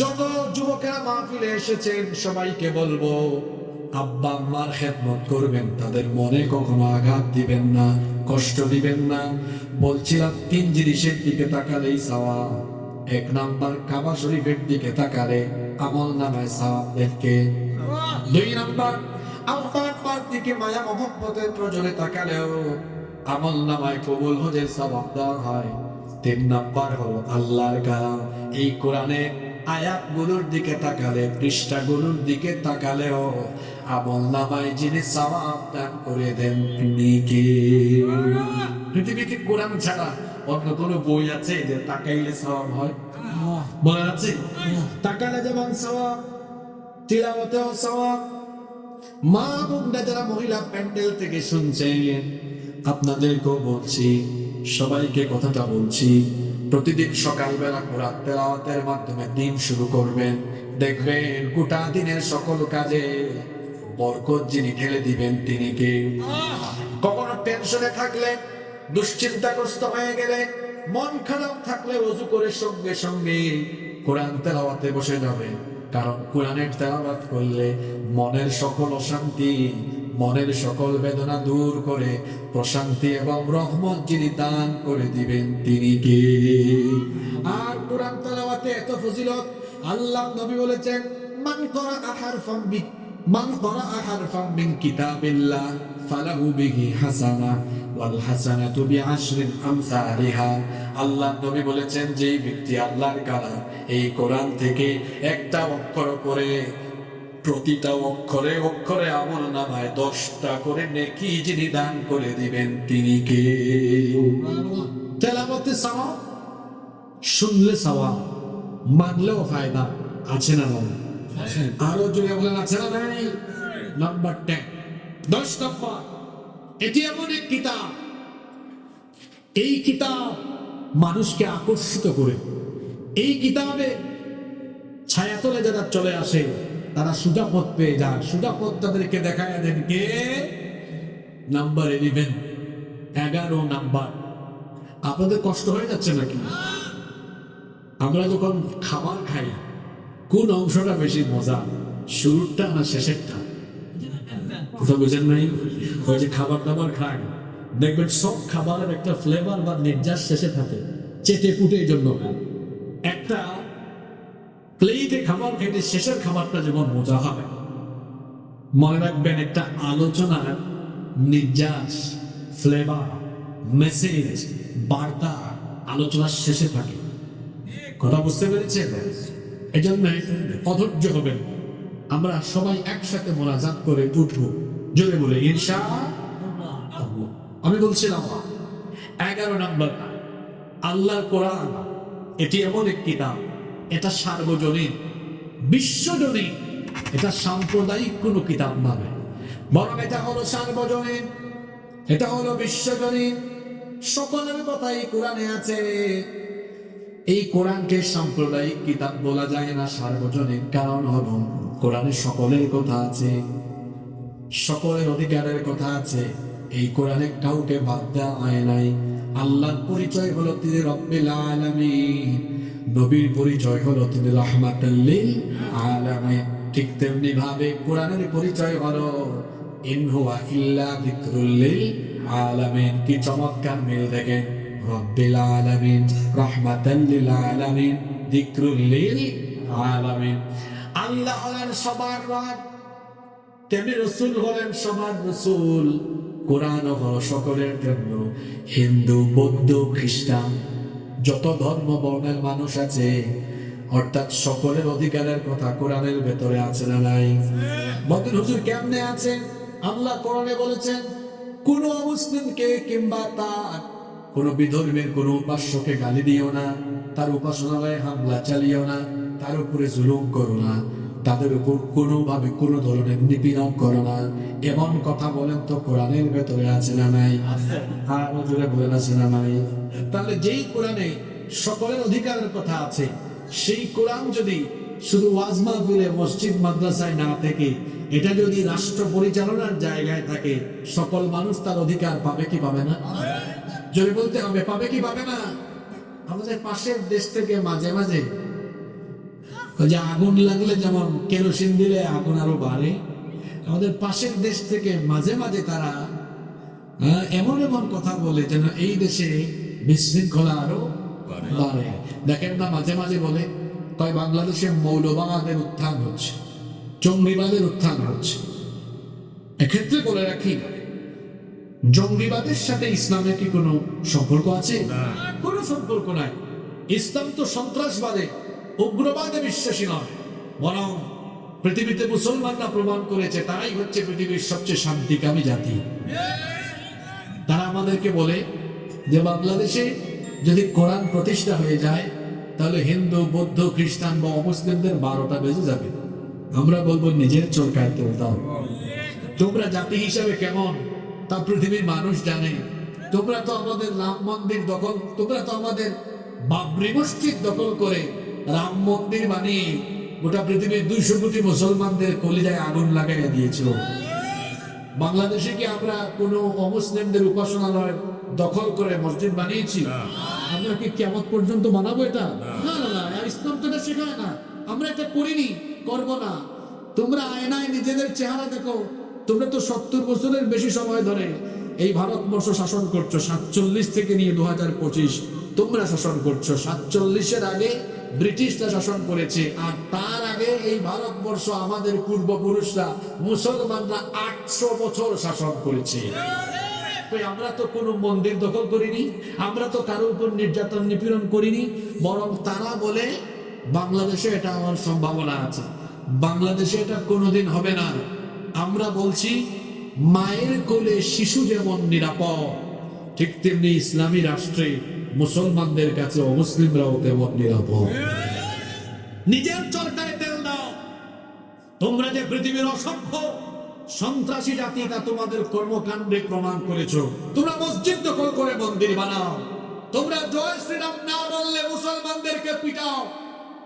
যত যুবকেরা মাহফিলে এসেছেন সবাইকে বলবো, আব্বা আম্মার খেদমত করবেন, তাদের মনে কখনো আঘাত দিবেন না, কষ্ট দিবেন না। বলছিলাম 3 জিনিসের দিকে তাকালেই সওয়াব। 1 নাম্বার, কাবা শরীফের দিকে তাকালে আমল নামায় সওয়াব দেখে। 2 নাম্বার, আব্বা আম্মার দিকে মায়া মহব্বতের প্রজনে তাকালেও আমল নামায় কবুল হজের সওয়াব দেওয়া হয়। 3 নাম্বার হলো আল্লাহর কালাম, এই কোরআনে আয়াতগুলোর দিকে তাকালে, পৃষ্ঠাগুলোর দিকে তাকালেও আমল নামায় যিনি সওয়াব দান করে দেন তিনি কে? পৃথিবীতে কোরআন ছাড়া অন্য কোনো বই আছে যে তাকাইলে সওয়াব হয়? বলা আছে? তাকালে যেমন সওয়াব, তিলাওয়াতেও সওয়াব। মা বোনরা যারা মহিলা প্যান্ডেল থেকে শুনছেন, আপনাদেরকেও বলছি, সবাইকে কথাটা বলছি, প্রতিদিন সকালবেলা কোরআন তেলাওয়াতের মাধ্যমে দিন শুরু করবেন। দেখবেন গোটা দিনের সকল কাজে বরকত যিনি ঢেলে দিবেন তিনি কে? কখনো টেনশনে থাকলে, দুশ্চিন্তাগ্রস্ত হয়ে গেলে, মন খারাপ থাকলে ওযু করে সঙ্গে সঙ্গে কোরআন তেলাওয়াতে বসে যাবেন। কারণ কোরআনের তেলাওয়াত করলে মনের সকল অশান্তি, মনের সকল বেদনা দূর করে প্রশান্তি এবং রহমত যিনি দান করে দিবেন তিনি কে? আর কোরআন তেলাওয়াতে এত ফজিলত, আল্লাহ নবী বলেছেন, মান করা হারফাম মিন কিতাবিল্লাহ ফালাহু বিহি হাসানাহ ওয়াল হাসানাতু বিআশরি আমসালিহা। আল্লাহ নবী বলেছেন, যেই ব্যক্তি আল্লাহর কালাম এই কোরআন থেকে একটা অক্ষর করে, প্রতিটা অক্ষরে অক্ষরে আমল নামায় 10টা করে নেকি যিনি দান করে দিবেন তিনি কে? তেলাওয়াতে সওয়াব, শুনলে সওয়াব, মানলেও ফায়দা আছে না নাই? আরো জোরে বলেন, আছে না নাই? নাম্বার 10 নম্বর, এটি এমন এক কিতাব, এই কিতাব মানুষকে আকর্ষিত করে, এই কিতাবে ছায়াতলে যারা চলে আসে তারা সোজা পথ পেয়ে যান। সোজা পথ তাদেরকে দেখায় দেন কে? Number 11 number. আপনাদের কষ্ট হয়ে যাচ্ছে নাকি? আমরা যখন খাবার খাই, কোন অংশটা বেশি মজা, শুরুরটা না শেষেরটা? কথা বুঝেন নাই? ওই যে খাবার দাবার খাই, দেখবেন সব খাবারের একটা ফ্লেভার বা নির্যাস শেষে থাকে, চেটে পুটে এই জন্য। একটা প্লেটে খাবার খেতে শেষের খাবারটা যেমন মজা হবে, মনে রাখবেন একটা আলোচনার নির্যাস, ফ্লেভার, মেসেজ, বার্তা আলোচনার শেষে থাকে। কথা বুঝতে পেরেছেন? এই জন্য অধৈর্য হবেন। আমরা সবাই একসাথে মোনাজাত করে উঠবো, জোরে বলে ইনশাআল্লাহ। আমি বলছিলাম 11 নম্বর, আল্লাহর কোরআন এটি এমন এক কিতাব, এটা সার্বজনীন, বিশ্বজনীন, এটা সাম্প্রদায়িক কোনো কিতাব নয়, বরং এটা হলো সার্বজনীন, এটা হলো বিশ্বজনীন। সকলের কথাই কোরআনে আছে। এই কোরআনকে সাম্প্রদায়িক কিতাব বলা যায় না, সার্বজনীন। কারণ হলো কোরআনে সকলের কথা আছে, সকলের অধিকারের কথা আছে। এই কোরআনে কাউকে বাদ দেওয়া হয় নাই। আল্লাহর পরিচয় হলো তিনি রব্বিল আলামিন, নবীর পরিচয় হলো তিনি রাহমাতাল লিল আলামিন। ঠিক তেমনি ভাবে কোরআনের পরিচয় হলো ইন হুয়া ইল্লা যিকরুল লিল আলামিন। কি চমৎকার মিল দেখেন, রব্বিল আলামিন, রাহমাতাল লিল আলামিন, যিকরুল লিল আলামিন। আল্লাহ হলেন সবার রব, তেমনি রাসূল হলেন সবার রাসূল। কোরআন হলো সকলের জন্য। হিন্দু, বৌদ্ধ, খ্রিস্টান, যত ধর্ম বর্ণের মানুষ আছে, অর্থাৎ সকলের অধিকারের কথা কোরআনের ভেতরে আছে না নাই? বলেন হুজুর কেমনে আছে? আল্লাহ কোরআনে বলেছেন, কোন মুসলিমকে কিংবা তার কোন বিধর্মের কোন উপাস্যকে গালি দিও না, তার উপাসনালয়ে হামলা চালিও না, তার উপরে জুলুম করো না, তাদের উপর কোনোভাবে কোনো ধরনের নিপীড়ন করো না। এমন কথা বলেন তো কোরআনের ভেতরে আছে না নাই? আর জোরে বলেন, আছে না নাই? তাহলে যেই কোরআনে সকলের অধিকারের কথা আছে, সেই কোরআন যদি শুধু ওয়াজ মাহফিলে, মসজিদ, মাদ্রাসায় না থেকে এটা যদি রাষ্ট্র পরিচালনার জায়গায় থাকে, সকল মানুষ তার অধিকার পাবে কি পাবে না? যদি বলতে হবে পাবে কি পাবে না? আমাদের পাশের দেশ থেকে মাঝে মাঝে ওই যে আগুন লাগলে যেমন কেরোসিন দিলে আগুন আরো বাড়ে, আমাদের পাশের দেশ থেকে মাঝে মাঝে তারা এমন এমন কথা বলে যেন এই দেশে বিশৃঙ্খলা আরো বাড়ে। দেখেন না মাঝে মাঝে বলে কয় বাংলাদেশে মৌলবাদের উত্থান হচ্ছে, জঙ্গিবাদের উত্থান হচ্ছে। এক্ষেত্রে বলে রাখি, জঙ্গিবাদের সাথে ইসলামের কি কোনো সম্পর্ক আছে? কোনো সম্পর্ক নাই। ইসলাম তো সন্ত্রাসবাদে, উগ্রবাদে বিশ্বাসী নয়, বরং পৃথিবীতে মুসলমানরা প্রমাণ করেছে তারাই হচ্ছে পৃথিবীর সবচেয়ে শান্তিকামী জাতি। তারা আমাদেরকে বলে যে বাংলাদেশে যদি কোরআন প্রতিষ্ঠা হয়ে যায় তাহলে হিন্দু, বৌদ্ধ, খ্রিস্টান বা অমুসলিমদের 12টা বেজে যাবে। আমরা বলবো নিজের চরকায় তেল দাও। তোমরা জাতি হিসাবে কেমন তা পৃথিবীর মানুষ জানে। তোমরা তো আমাদের রাম মন্দির দখল, তোমরা তো আমাদের বাবরি মসজিদ দখল করে রাম মন্দির বানিয়ে গোটা পৃথিবীর 200 কোটি মুসলমানদের কলিজায় আগুন লাগাইয়া দিয়েছিল। বাংলাদেশে কি আমরা কোনো অমুসলিমদের উপাসনালয় দখল করে মসজিদ বানিয়েছি? আমরা কি কিয়ামত পর্যন্ত বানাবো এটা? না না না, ইসলাম তো এটা শেখায় না। আমরা এটা করিনি, করব না। তোমরা আয়নায় নিজেদের চেহারা দেখো। তোমরা তো 70 বছরের বেশি সময় ধরে এই ভারতবর্ষ শাসন করছো। 47 থেকে নিয়ে 2025 তোমরা শাসন করছো। 47-এর আগে ব্রিটিশরা শাসন করেছে, আর তার আগে এই ভারতবর্ষ আমাদের পূর্বপুরুষরা মুসলমানরা 800 বছর শাসন করেছে। আমরা তো কোনো মন্দির দখল করিনি, আমরা তো কারোর উপর নির্যাতন নিপীড়ন করিনি। বরং তারা বলে বাংলাদেশে এটা হওয়ার সম্ভাবনা আছে, বাংলাদেশে এটা কোনোদিন হবে না। আমরা বলছি মায়ের কোলে শিশু যেমন নিরাপদ, ঠিক তেমনি ইসলামী রাষ্ট্রে মুসলমানদের কাছে অমুসলিমরাও তেমন নিরাপদ। নিজের চরকায় তেল দাও। তোমরা যে পৃথিবীর অসভ্য সন্ত্রাসী জাতি তা তোমাদের কর্মকাণ্ডে প্রমাণ করেছো। তোমরা মসজিদ দখল করে মন্দির বানাও, তোমরা জয় শ্রীরাম না বললে মুসলমানদেরকে পিটাও,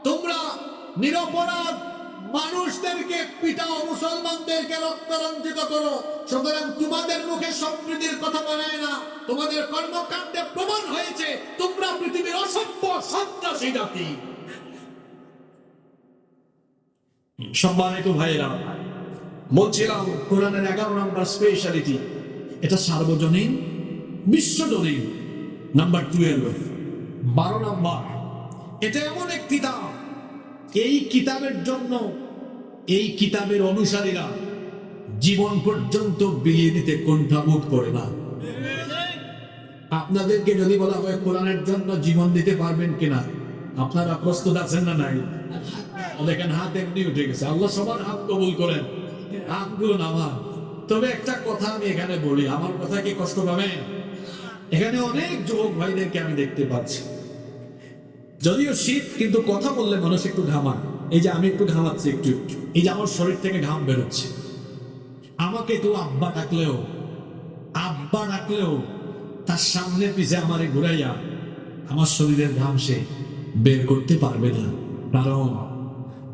তোমরা নিরপরাধ মানুষদেরকে পিটাও, মুসলমানদেরকে রক্তরঞ্জিত করো। সুতরাং তোমাদের মুখে সম্প্রীতির কথা বলায় না, তোমাদের কর্মকাণ্ডে প্রমাণ হয়েছে তোমরা পৃথিবীর অসভ্য সন্ত্রাসী জাতি। সম্মানিত ভাইরা, বলছিলাম কোরআনের 11 নম্বর স্পেশালিটি, এটা সার্বজনীন, বিশ্বজনীন। নাম্বার 12 নম্বর, এটা এমন এক কিতাব, এই কিতাবের জন্য এই কিতাবের অনুসারীরা জীবন পর্যন্ত বিলিয়ে দিতে কুণ্ঠাবোধ করে না। আপনাদেরকে যদি বলা হয় কোরআনের জন্য জীবন দিতে পারবেন কিনা, আপনারা প্রস্তুত আছেন না? নাই? দেখেন হাত এমনি উঠে গেছে। আল্লাহ সবার হাত কবুল করেন, হাতগুলো নামান। তবে একটা কথা আমি এখানে বলি, আমার কথা কি কষ্ট পাবেন? এখানে অনেক যুবক ভাইদেরকে আমি দেখতে পাচ্ছি, যদিও শীত, কিন্তু কথা বললে মানুষ একটু ঘামান। এই যে আমি একটু ঘামাচ্ছি, একটু একটু, এই যে আমার শরীর থেকে ঘাম বেরোচ্ছে। আমাকে তো আব্বা ডাকলেও তার সামনে পিছে আমারে ঘুরাইয়া আমার শরীরের ঘাম সে বের করতে পারবে না, কারণ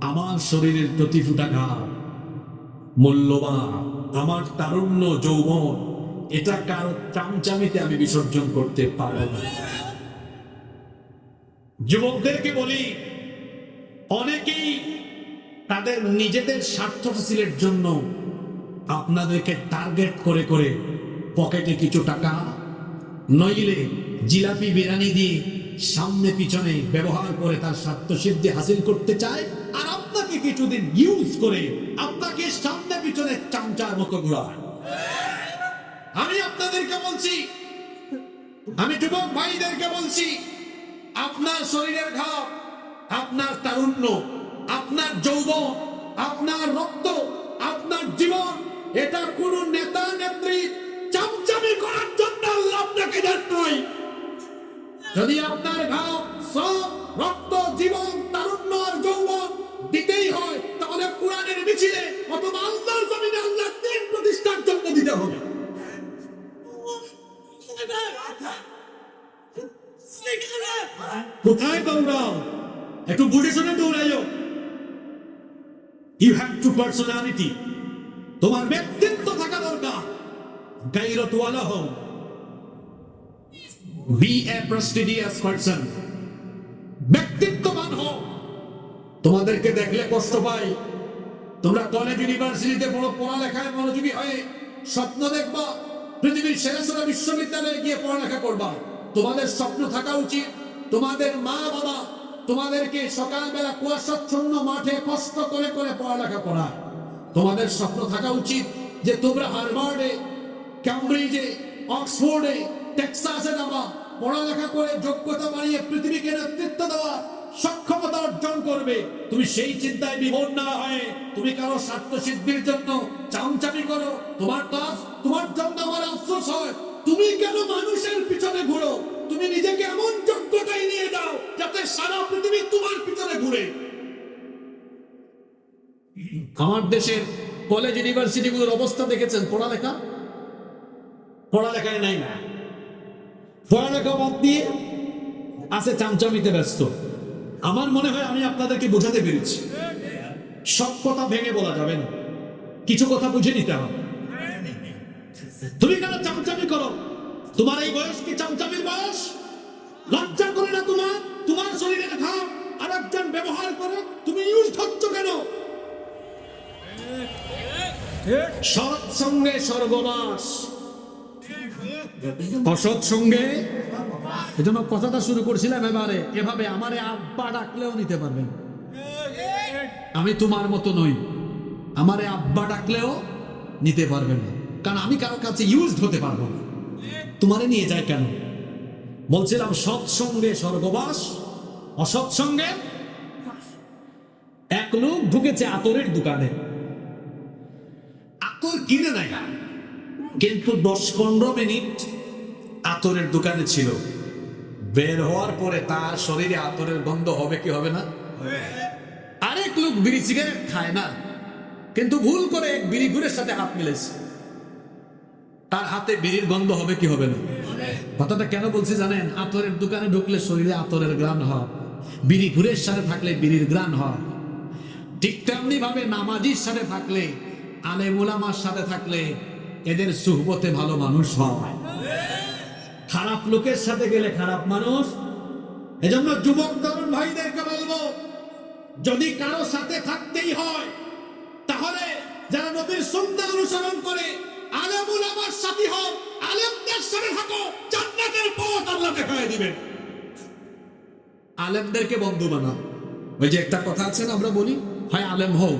আমার শরীরের প্রতি ফুটা ঘাম মূল্যবান। আমার তারুণ্য, যৌবন, এটা কারো চামচামিতে আমি বিসর্জন করতে পারবো না। যুবকদেরকে বলি, অনেকেই তাদের নিজেদের স্বার্থ হাসিলের জন্য আপনাদেরকে টার্গেট করে করে পকেটে কিছু টাকা নইলে জিলাপি বিরিয়ানি দিয়ে সামনে পিছনে ব্যবহার করে তার স্বার্থ সিদ্ধি হাসিল করতে চায়, আর আপনাকে কিছুদিন ইউজ করে আপনাকে সামনে পিছনে চামচার মতো ঘোরায়। আমি আপনাদেরকে বলছি, আমি যুবক ভাইদেরকে বলছি, আপনার শরীরের ঘাম, আপনার তারুণ্য, আপনার যৌবন, আপনার রক্ত, আপনার জীবন, এটা কোন নেতা নেত্রী চামচামি করার জন্য আল্লাহ আপনাকে দেন নাই। যদি আপনার ঘাম, শ্রম, রক্ত, জীবন, তারুণ্য আর যৌবন দিতেই হয়, তাহলে কোরআনের মিছিলে অথবা আল্লাহর জমিনে আল্লাহর দ্বীন প্রতিষ্ঠার জন্য দিতে হবে। কোথায় দৌড়াও? একটু বুঝে শুনে দৌড়াইও। ইউ হ্যাভ টু পার্সোনালিটি, তোমার ব্যক্তিত্ব থাকা দরকার। গায়রতওয়ালা হও, বি এ প্রেস্টিজিয়াস পারসন, ব্যক্তিত্ববান হও। তোমাদেরকে দেখলে কষ্ট পাই। তোমরা কলেজ ইউনিভার্সিটিতে বড় পড়ালেখায় মনোযোগী হয়ে স্বপ্ন দেখবা পৃথিবীর সেরা সেরা বিশ্ববিদ্যালয়ে গিয়ে পড়ালেখা করবা। তোমাদের স্বপ্ন থাকা উচিত তোমাদের মা বাবা তোমাদেরকে সকালবেলা কুয়াশাচ্ছন্ন মাঠে কষ্ট করে করে পড়ালেখা করায়। তোমাদের স্বপ্ন থাকা উচিত যে তোমরা হার্ভার্ডে, ক্যামব্রিজে, অক্সফোর্ডে, টেক্সাসে যাবা, পড়ালেখা করে যোগ্যতা বাড়িয়ে পৃথিবীকে নেতৃত্ব দেওয়া সক্ষমতা অর্জন করবে। তুমি সেই চিন্তায় বিভোর না হয়ে তুমি কারো স্বার্থ সিদ্ধির জন্য চামচামি করো। তোমার জন্য আমার আফসোস হয়। তুমি কেন মানুষের পিছনে ঘুরো? তুমি নিজেকে এমন যোগ্যতায় নিয়ে যাও যাতে সারা পৃথিবী তোমার পিছনে ঘুরে। আমার দেশের কলেজ ইউনিভার্সিটিগুলোর অবস্থা দেখেছেন? পড়ালেখায় নাই না, পড়ালেখা বাদ দিয়ে আছে চামচামিতে ব্যস্ত। আমার মনে হয় আমি আপনাদেরকে বোঝাতে পেরেছি। সব কথা ভেঙে বলা যাবে না, কিছু কথা বুঝে নিতে হবে। তুমি কেন চামচামি করো? তোমার এই বয়স কি চামচামির বয়স? লজ্জা করে না তোমার? তোমার শরীরের ঘাম আরেকজন ব্যবহার করে তুমি ইউজ হচ্ছ কেন? সৎ সঙ্গে স্বর্গবাস, অসৎ সঙ্গে। এজন্য কথাটা শুরু করছিলাম এভাবে আমারে আব্বা ডাকলেও নিতে পারবেন। আমি তোমার মতো নই, আমারে আব্বা ডাকলেও নিতে পারবেন না, কারণ আমি কারো কাছে ইউজড হতে পারবো না। তোমারে নিয়ে যায় কেন? বলছিলাম সৎ সঙ্গে স্বর্গবাস, অসৎ সঙ্গে। এক লোক ঢুকেছে আতরের দোকানে, আতর কিনে নাই, কিন্তু 10-15 মিনিট আতরের দোকানে ছিল। বের হওয়ার পরে তার শরীরে আতরের গন্ধ হবে কি হবে না? আরেক লোক বিড়ি সিগারেট খায় না, কিন্তু ভুল করে এক বিড়ি ঘুরের সাথে হাত মিলেছে, তার হাতে বিড়ির গন্ধ হবে কি হবে না? কথাটা কেন বলছি জানেন? আতরের দোকানে ঢুকলে শরীরে আতরের গ্রাণ হয়, বিড়ি ঘুরের সাথে থাকলে বিড়ির গ্রাণ হয়। ঠিক তেমনি ভাবে নামাজির সাথে থাকলে, আলেম উলামার সাথে থাকলে এদের সুহবতে ভালো মানুষ হয়। খারাপ লোকের সাথে গেলে খারাপ মানুষ। এজন্য যুবক তরুণ ভাইদেরকে বলবো, যদি কারো সাথে থাকতেই হয় তাহলে যারা নবীর সুন্নাহ অনুসরণ করে আলেম উলামার সাথী হও, আলেমদের সাথে থাকো, জান্নাতের পথ আল্লাহ দেখায় দিবেন। আলেমদেরকে বন্ধু বানাও। ওই যে একটা কথা আছে না, আমরা বলি হয় আলেম হও,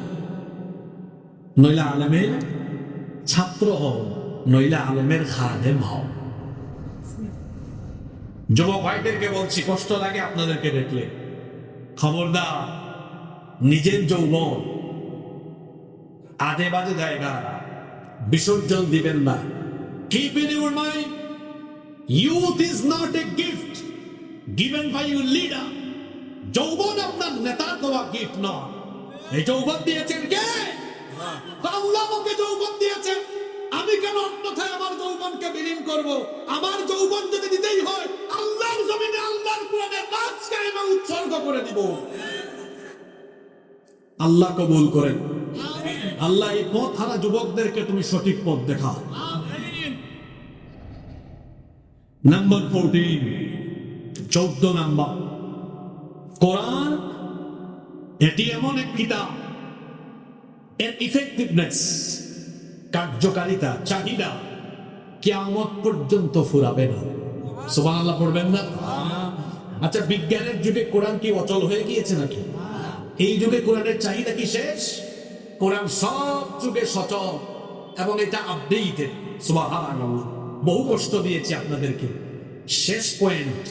নইলে আলেমের ছাত্র হও, নইলে আলেমের খাদেম হও। যুবক ভাইদেরকে বলছি, কষ্ট লাগে আপনাদেরকে দেখলে, খবরদার নিজের যৌবন আজে বাজে জায়গা বিসর্জন দিবেন না। Keep in your mind, youth is not a gift given by your leader. যৌবন আপনার নেতার দেওয়া গিফট নয়। এই যৌবন দিয়েছেন কে? আল্লাহ আমাকে যৌবন দিয়েছেন। আমি কেন অন্যথায় আমার যৌবনকে বিলীন করব? আমার যৌবন যদি দিতেই হয় আল্লাহর জমিনে আল্লাহর কোরআনে কাজ কায়েমে উৎসর্গ করে দিব। আল্লাহ কবুল করেন। আল্লাহ এই পথ হারা যুবকদেরকে তুমি সঠিক পথ দেখাও। নাম্বার 14, 14 নাম্বার, কোরআন এটি এমন এক কিতাব, এর ইফেক্টিভনেস, কার্যকারিতা, চাহিদা কিয়ামত পর্যন্ত ফুরাবে না। সুবহানাল্লাহ পড়বেন না? আচ্ছা, বিজ্ঞানের যুগে কোরআন কি অচল হয়ে গিয়েছে নাকি? এই যুগে কোরআনের চাহিদা কি শেষ? কোরআন সব যুগে সচল এবং এটা আপডেটেড। সুবহানাল্লাহ। বহু কষ্ট দিয়েছি আপনাদেরকে। শেষ পয়েন্ট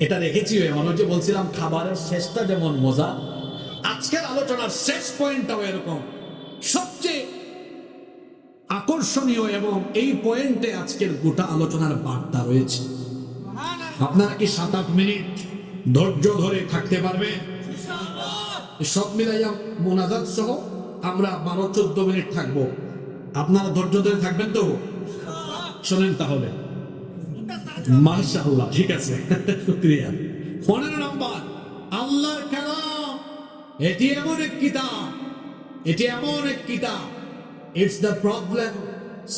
এটা রেখেছি এমন যে বলছিলাম খাবারের শেষটা যেমন মজা, আজকের আলোচনার শেষ পয়েন্টটাও এরকম সবচেয়ে আকর্ষণীয়, এবং এই পয়েন্টে আজকের গোটা আলোচনার বার্তা রয়েছে। আপনারা কি 7-8 মিনিট ধৈর্য ধরে থাকতে পারবে? সব মিলাইয়া মোনাজাত সহ আমরা 12-14 মিনিট থাকবো। আপনারা ধৈর্য ধরে থাকবেন তো? শোনেন তাহলে। মাশাআল্লাহ, ঠিক আছে, শুকরিয়া। 15 নম্বর, আল্লাহর কালাম এটি এমন এক কিতাব, এটি এমন এক কিতাব, it's the problem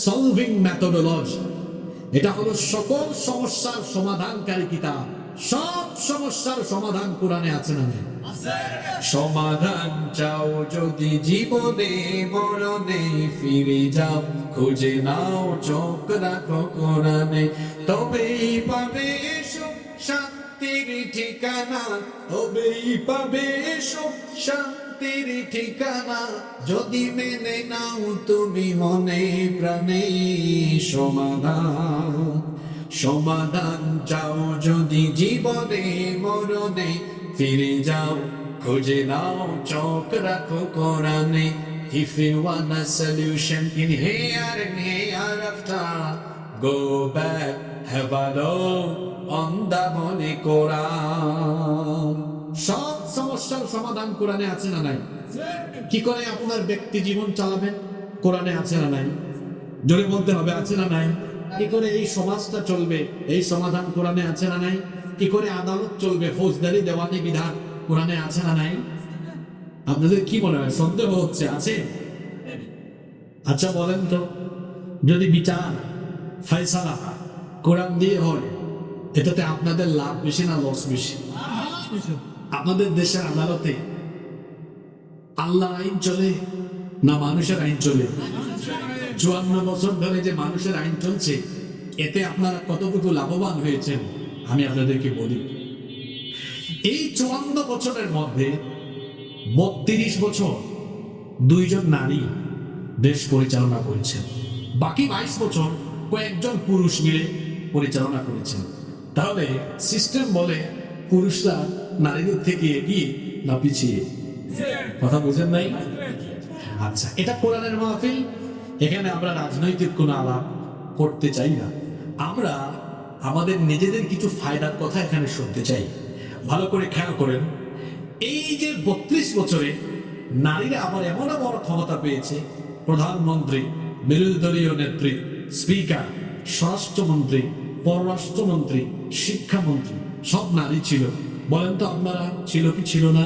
solving methodology. এটা হলো সকল সমস্যার সমাধানকারী কিতাব। সব সমস্যার সমাধান কোরআনে আছে না নেই? সমাধান চাও যদি জীবনে মরণে, ফিরে যাও খুঁজে নাও চোখ রাখো কোরআনে, তবেই পাবে সুখ শান্তির ঠিকানা, তবেই পাবে সুখ শান্তির ঠিকানা, যদি মেনে নাও তুমি মনে প্রাণে সমাধান। সমাধান চাও যদি জীবনে মরণে, ফিরে যাও খুঁজে নাও চোখ রাখো কোরআনে। If you want a solution in here and hereafter, go back, have a look on the Holy Quran. সব সমস্যার সমাধান কোরআনে আছে না নাই? কি করে আপনার ব্যক্তি জীবন চালাবেন কোরআনে আছে না নাই? জোরে বলতে হবে আছে না নাই? কি করে এই সমাজটা চলবে এই সমাধান কোরআনে আছে না নাই? কি করে আদালত চলবে ফৌজদারি দেওয়ানি বিধান কোরআনে আছে না নাই? আপনাদের কি মনে হয়, সন্দেহ হচ্ছে আছে? আচ্ছা বলেন তো, যদি বিচার ফয়সালা কোরআন দিয়ে হয়, এটাতে আপনাদের লাভ বেশি না লস বেশি? আপনাদের দেশের আদালতে আল্লাহর আইন চলে না মানুষের আইন চলে? 54 বছর ধরে যে মানুষের আইন চলছে, এতে আপনারা কতটুকু লাভবান হয়েছেন আমি আপনাদেরকে বলি। এই 54 বছরের মধ্যে 32 বছর 2 জন নারী দেশ পরিচালনা করেছেন, বাকি 22 বছর কয়েকজন পুরুষ মিলে পরিচালনা করেছেন। তাহলে সিস্টেম বলে পুরুষরা নারীদের থেকে এগিয়ে না পিছিয়ে? কথা বুঝেন নাই? আচ্ছা, এটা কোরআনের মাহফিল, এখানে আমরা রাজনৈতিক কোনো আলাপ করতে চাই না, আমরা আমাদের নিজেদের কিছু ফায়দার কথা এখানে শুনতে চাই। ভালো করে খেয়াল করেন, এই যে 32 বছরে নারীরা আবার এমন বড় ক্ষমতা পেয়েছে, প্রধানমন্ত্রী, বিরোধী দলীয় নেত্রী, স্পিকার, স্বরাষ্ট্রমন্ত্রী, পররাষ্ট্রমন্ত্রী, শিক্ষামন্ত্রী সব নারী ছিল। বলেন তো আপনারা ছিল কি ছিল না?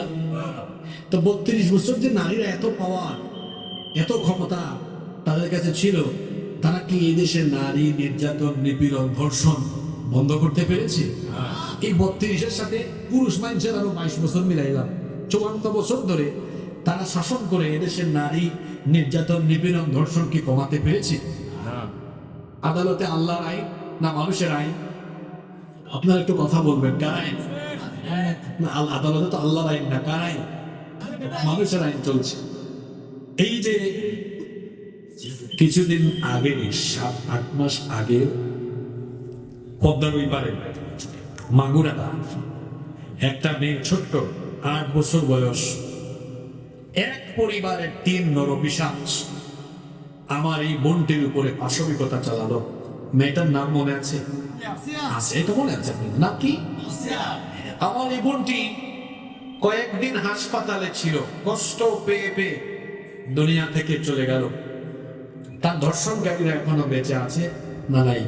তো 32 বছর যে নারীরা এত পাওয়ার এত ক্ষমতা তাদের কাছে ছিল, তারা কি এই দেশের নারী নির্যাতন নিপীড়ন ধর্ষণ বন্ধ করতে পেরেছে? এই 32-এর সাথে পুরুষ মানুষের আরো 22 বছর মিলাইলাম, 54 বছর ধরে তারা শাসন করে এদেশের নারী নির্যাতন নিপীড়ন ধর্ষণ কি কমাতে পেরেছে? আদালতে আল্লাহর আইন না মানুষের আইন? আপনারা একটু কথা বলবেন, কার আইন? না, আদালতে তো আল্লাহর আইন না, কার আইন? মানুষের আইন চলছে। এই যে কিছুদিন আগে 7-8 মাস আগে পদ্মার ওই পারে মাগুরা একটা মেয়ে, ছোট্ট 8 বছর বয়স, এক পরিবারের 3 নরপিশাচ আমার এই বোনটির উপরে পাশবিকতা চালালো। মেয়েটার নাম মনে আছে? আছে, এটা মনে আছে আপনার নাম কি? আমার এই বোনটি কয়েকদিন হাসপাতালে ছিল, কষ্ট পেয়ে পেয়ে দুনিয়া থেকে চলে গেল। তার ধর্ষণকারীরা এখনো বেঁচে আছে না নাই?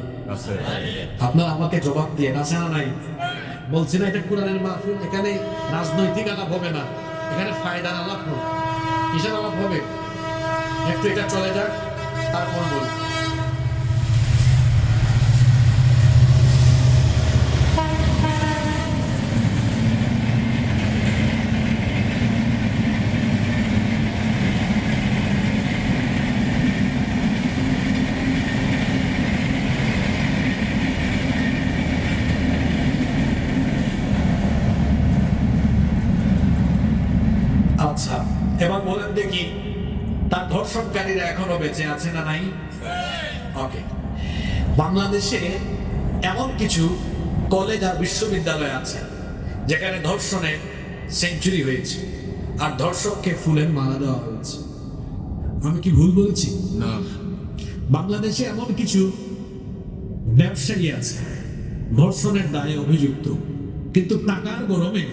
আপনারা আমাকে জবাব দিয়ে আছে না নাই? বলছি না এটা কোরআনের মাহফিল, এখানে রাজনৈতিক আলাপ হবে না, এখানে ফায়দার আলাপ হবে। কিসের আলাপ হবে? একটু এটা চলে যাক, তারপর বলি। আচ্ছা, এবার বলেন দেখি তার ধর্ষণকারীরা এখনো বেঁচে আছে না নাই? ওকে, বাংলাদেশে এমন কিছু কলেজ আর বিশ্ববিদ্যালয় আছে যেখানে ধর্ষণে সেঞ্চুরি হয়েছে আর ধর্ষককে ফুলের মালা দেওয়া হয়েছে। আমি কি ভুল বলেছি? না। বাংলাদেশে এমন কিছু ব্যবসায়ী আছে ধর্ষণের দায়ে অভিযুক্ত, কিন্তু টাকার গরমে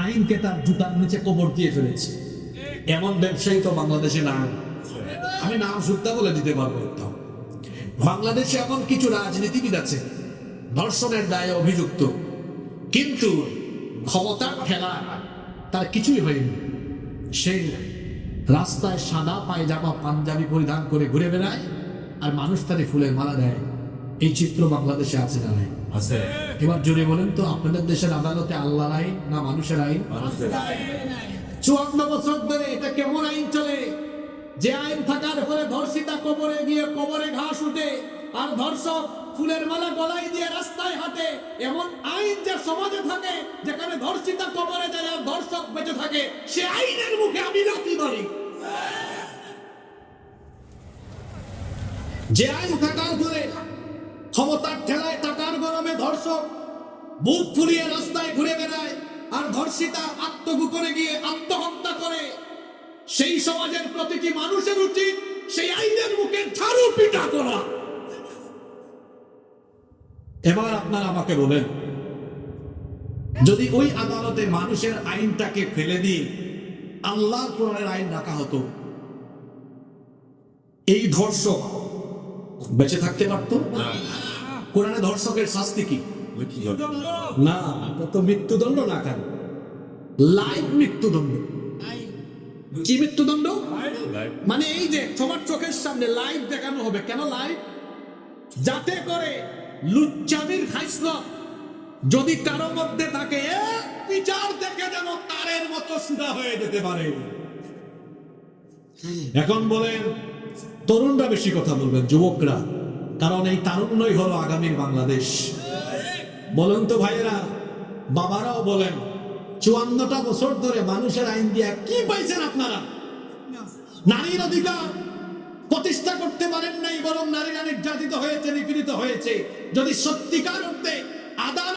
আইনকে তার জুতার নিচে কবর দিয়ে ফেলেছে। এমন ব্যবসায়ী তো বাংলাদেশে না, আমি নাম সুদ্ধা বলে দিতে পারবো। বাংলাদেশে এমন কিছু রাজনীতিবিদ আছে ধর্ষণের দায়ে অভিযুক্ত, কিন্তু ক্ষমতার খেলা তার কিছুই হয়নি। সে রাস্তায় সাদা পায়জামা পাঞ্জাবি পরিধান করে ঘুরে বেড়ায় আর মানুষ তারে ফুলের মালা দেয়। এই চিত্র বাংলাদেশে আছে না নাই? আছে। এবার জোরে বলেন তো, আপনাদের দেশের আদালতে আল্লাহর আইন না মানুষের আইন? 54 বছর ধরে এটা কেমন আইন চলে যে আইন থাকার ফলে ধর্ষিতা কবরে গিয়ে কবরে ঘাস উঠে, আর ধর্ষক ফুলের মালা গলায় দিয়ে রাস্তায় হাঁটে। এমন আইন যে সমাজে থাকে যেখানে ধর্ষিতা কবরে যায় আর ধর্ষক বেঁচে থাকে, সে আইনের মুখে আমি লাথি মারি। যে আইন থাকার ফলে ক্ষমতার ঠেলায় টাকার গরমে ধর্ষক বুক ফুলিয়ে রাস্তায় ঘুরে বেড়ায় আর ধর্ষিতা আত্মগোপনে গিয়ে আত্মহত্যা করে, সেই সমাজের প্রতিটি মানুষের উচিত সেই আইনের মুখে ঝাড়ু পিটা করা। এবার আপনারা আমাকে বলেন, যদি ওই আদালতে মানুষের আইনটাকে ফেলে দিয়ে আল্লাহর কোরআনের আইন রাখা হতো, এই ধর্ষক বেঁচে থাকতে পারতো? কোরআনে ধর্ষকের শাস্তি কি? না, এটা তো মৃত্যুদণ্ড না, কেন লাইভ মৃত্যুদণ্ড। কি মৃত্যুদণ্ড? মানে এই যে সবার চোখের সামনে লাইভ দেখানো হবে। কেন লাইভ? যাতে করে লুচ্চামির খাইসলত যদি কারো মধ্যে থাকে, বিচার দেখে যেন তারের মতো সুদা হয়ে যেতে পারে। এখন বলেন, তরুণরা বেশি কথা বলবেন, যুবকরা, কারণ এই তারুণ্যই হলো আগামীর বাংলাদেশ। বলেন তো ভাইয়েরা, বাবারাও বলেন, 54টা বছর ধরে মানুষের আইন দিয়া কি পাইছেন আপনারা? নারীর অধিকার প্রতিষ্ঠা করতে পারেন নাই, বরং নারীরা নির্যাতিত হয়েছে, নিপীড়িত হয়েছে। যদি সত্যিকার অর্থে আদালত